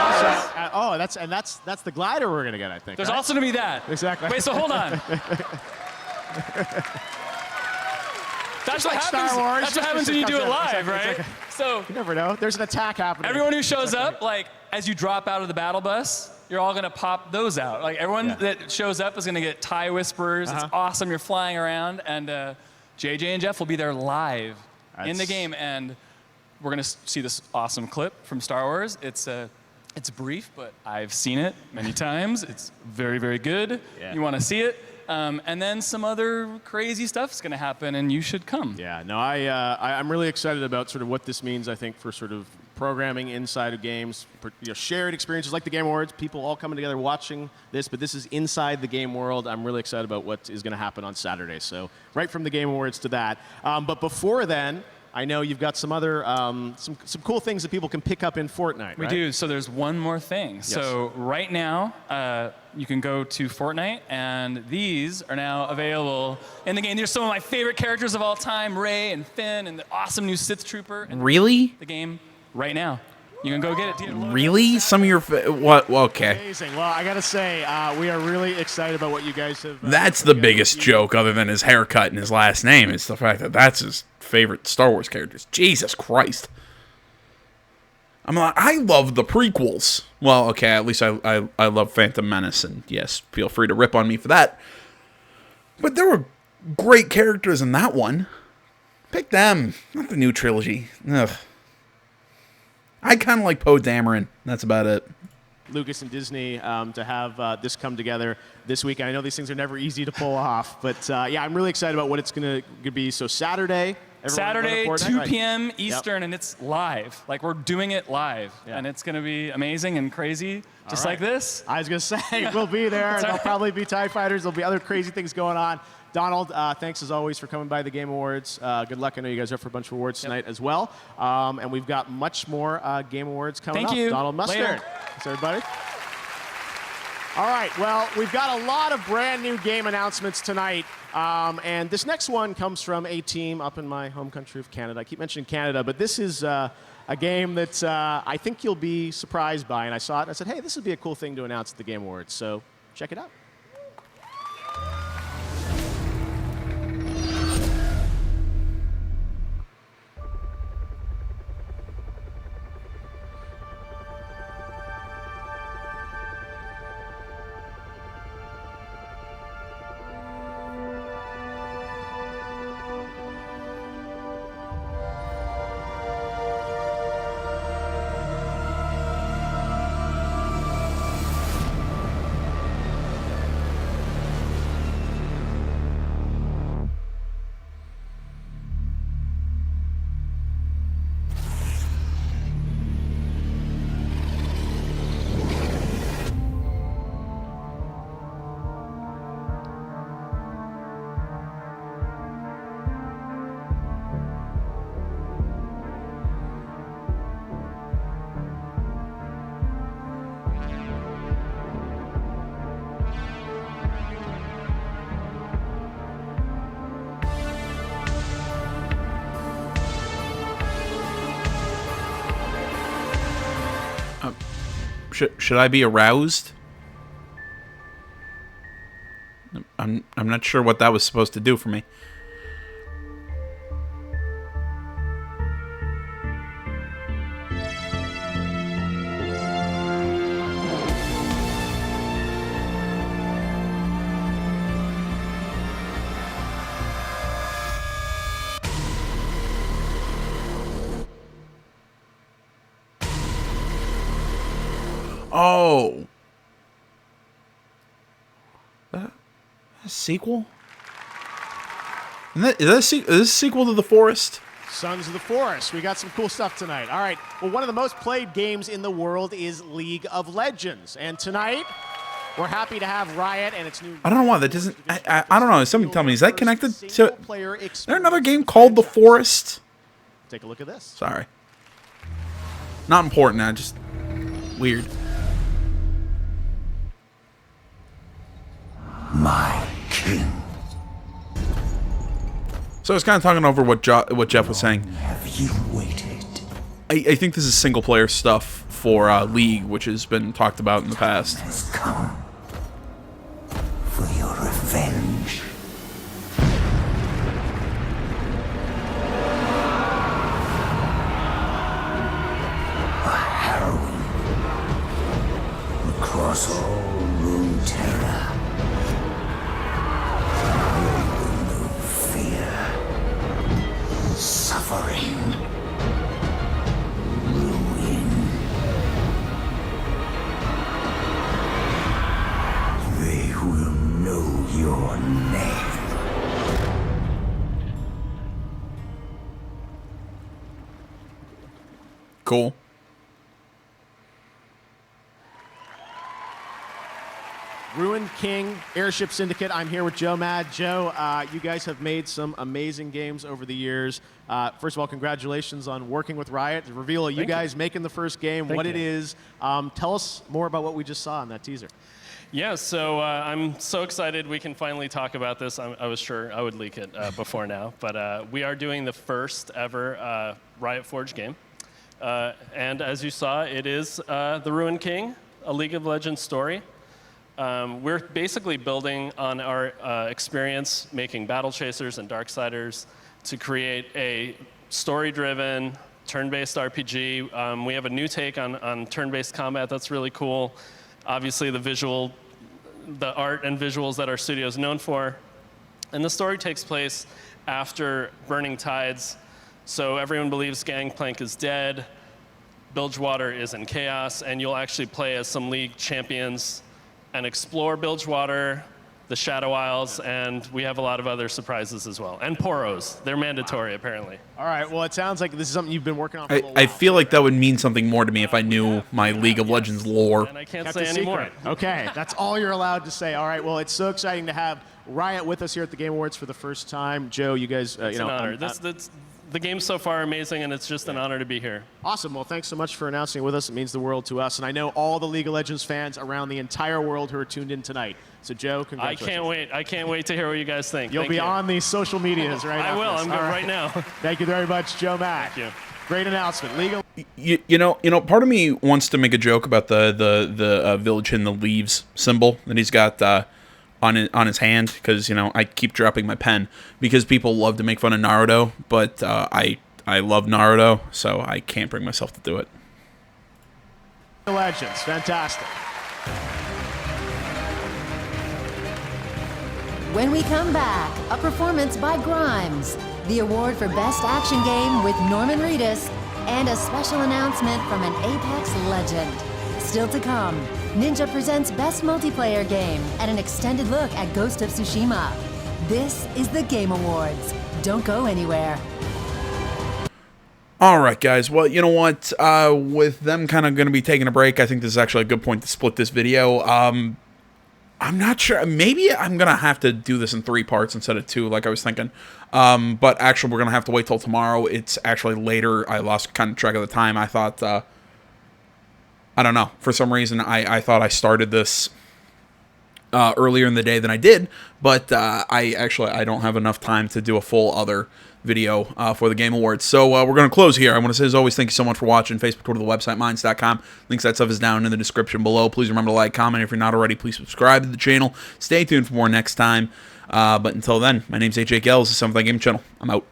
also, that's the glider we're going to get, I think. There's right? also going to be that. Exactly. Wait, so hold on. That's what like happens. Star Wars. That's what happens when you do it live, right? So you never know. There's an attack happening. Everyone who shows up, like as you drop out of the battle bus, you're all gonna pop those out. Like everyone that shows up is gonna get TIE Whisperers. It's awesome. You're flying around, and JJ and Jeff will be there live in the game, and we're gonna see this awesome clip from Star Wars. It's brief, but I've seen it many times. It's very, very good. Yeah. You want to see it. And then some other crazy stuff's going to happen, and you should come. Yeah, no, I'm really excited about sort of what this means, I think, for sort of programming inside of games, shared experiences like the Game Awards, people all coming together watching this, but this is inside the game world. I'm really excited about what is going to happen on Saturday. So right from the Game Awards to that. But before then, I know you've got some other some cool things that people can pick up in Fortnite. We do. So there's one more thing. Yes. So right now, you can go to Fortnite, and these are now available in the game. These are some of my favorite characters of all time, Rey and Finn, and the awesome new Sith Trooper. And Really? The game right now. You can go get it. Really? Some of your what? Well, okay. Amazing. Well, I got to say, we are really excited about what you guys have. That's the biggest joke, other than his haircut and his last name, is the fact that that's his favorite Star Wars characters. Jesus Christ. I'm like, I love the prequels. Well, okay, at least I love Phantom Menace, and yes, feel free to rip on me for that. But there were great characters in that one. Pick them, not the new trilogy. Ugh. I kind of like Poe Dameron. That's about it. Lucas and Disney to have this come together this week. And I know these things are never easy to pull off, but yeah, I'm really excited about what it's going to be. So Saturday, 2 p.m. Eastern, and it's live. Like, we're doing it live, and it's going to be amazing and crazy, just like this. I was going to say, we'll be there, and there'll probably be TIE Fighters. There'll be other crazy things going on. Donald, thanks as always for coming by the Game Awards. Good luck. I know you guys are up for a bunch of awards tonight as well. And we've got much more Game Awards coming up. Thank you. Donald Mustard. Later. Thanks, everybody. All right, well, we've got a lot of brand new game announcements tonight. And this next one comes from a team up in my home country of Canada. I keep mentioning Canada, but this is a game that I think you'll be surprised by. And I saw it and I said, hey, this would be a cool thing to announce at the Game Awards. So check it out. Should I be aroused? I'm not sure what that was supposed to do for me. Oh. A sequel? Is this a sequel to The Forest? Sons of the Forest. We got some cool stuff tonight. All right. Well, one of the most played games in the world is League of Legends. And tonight, we're happy to have Riot and its new... I don't know why that doesn't... I don't know. Somebody tell me. Is that connected to... Is there another game called The Forest? Take a look at this. Sorry. Not important. Just weird. My king. So I was kind of talking over what Jeff was saying. Have you waited? I think this is single player stuff for League, which has been talked about in the past. Has come for your revenge. A harrowing across all Runeterra. Suffering, ruin. They will know your name. Cool. Ruin King, Airship Syndicate. I'm here with Joe Mad. Joe, you guys have made some amazing games over the years. First of all, congratulations on working with Riot. The reveal of you guys making the first game, what it is. Tell us more about what we just saw in that teaser. Yeah, so I'm so excited we can finally talk about this. I was sure I would leak it before now, but we are doing the first ever Riot Forge game. And as you saw, it is The Ruin King, a League of Legends story. We're basically building on our experience making Battle Chasers and Darksiders to create a story-driven, turn-based RPG. We have a new take on turn-based combat that's really cool. Obviously, the art and visuals that our studio is known for. And the story takes place after Burning Tides. So everyone believes Gangplank is dead, Bilgewater is in chaos, and you'll actually play as some League champions and explore Bilgewater, the Shadow Isles, and we have a lot of other surprises as well. And Poros. They're mandatory, apparently. All right, well, it sounds like this is something you've been working on for a little while. I feel like that would mean something more to me if I knew my League of Legends lore. And I can't Kept say a anymore. secret. Okay, that's all you're allowed to say. All right, well, it's so exciting to have Riot with us here at the Game Awards for the first time. Joe, you guys, It's an honor. The game's so far amazing, and it's just an honor to be here. Awesome. Well, thanks so much for announcing it with us. It means the world to us. And I know all the League of Legends fans around the entire world who are tuned in tonight. So, Joe, I congratulations. can't wait. I can't wait to hear what you guys think. You'll Thank be you. on the social medias right I after will. this. I'm All good right now. Thank you very much, Joe Mack. Thank you. Great announcement. Legal. You know, part of me wants to make a joke about the Village Hidden the Leaves symbol that he's got on his hand, because, you know, I keep dropping my pen because people love to make fun of Naruto, but I love Naruto, so I can't bring myself to do it. Legends. Fantastic. When we come back, a performance by Grimes, the award for Best Action Game with Norman Reedus, and a special announcement from an Apex legend. Still to come, Ninja presents Best Multiplayer Game and an extended look at Ghost of Tsushima. This is the Game Awards. Don't go anywhere. All right, guys. Well, you know what? With them kind of going to be taking a break, I think this is actually a good point to split this video. I'm not sure. Maybe I'm going to have to do this in 3 parts instead of 2, like I was thinking. But actually, we're going to have to wait till tomorrow. It's actually later. I lost kind of track of the time. I thought, I don't know. For some reason, I thought I started this earlier in the day than I did. But I don't have enough time to do a full other video for the Game Awards. So we're going to close here. I want to say, as always, thank you so much for watching. Facebook, Twitter, the website, minds.com. Links to that stuff is down in the description below. Please remember to like, comment. If you're not already, please subscribe to the channel. Stay tuned for more next time. But until then, my name's AJ Gels. This is Something Game Channel. I'm out.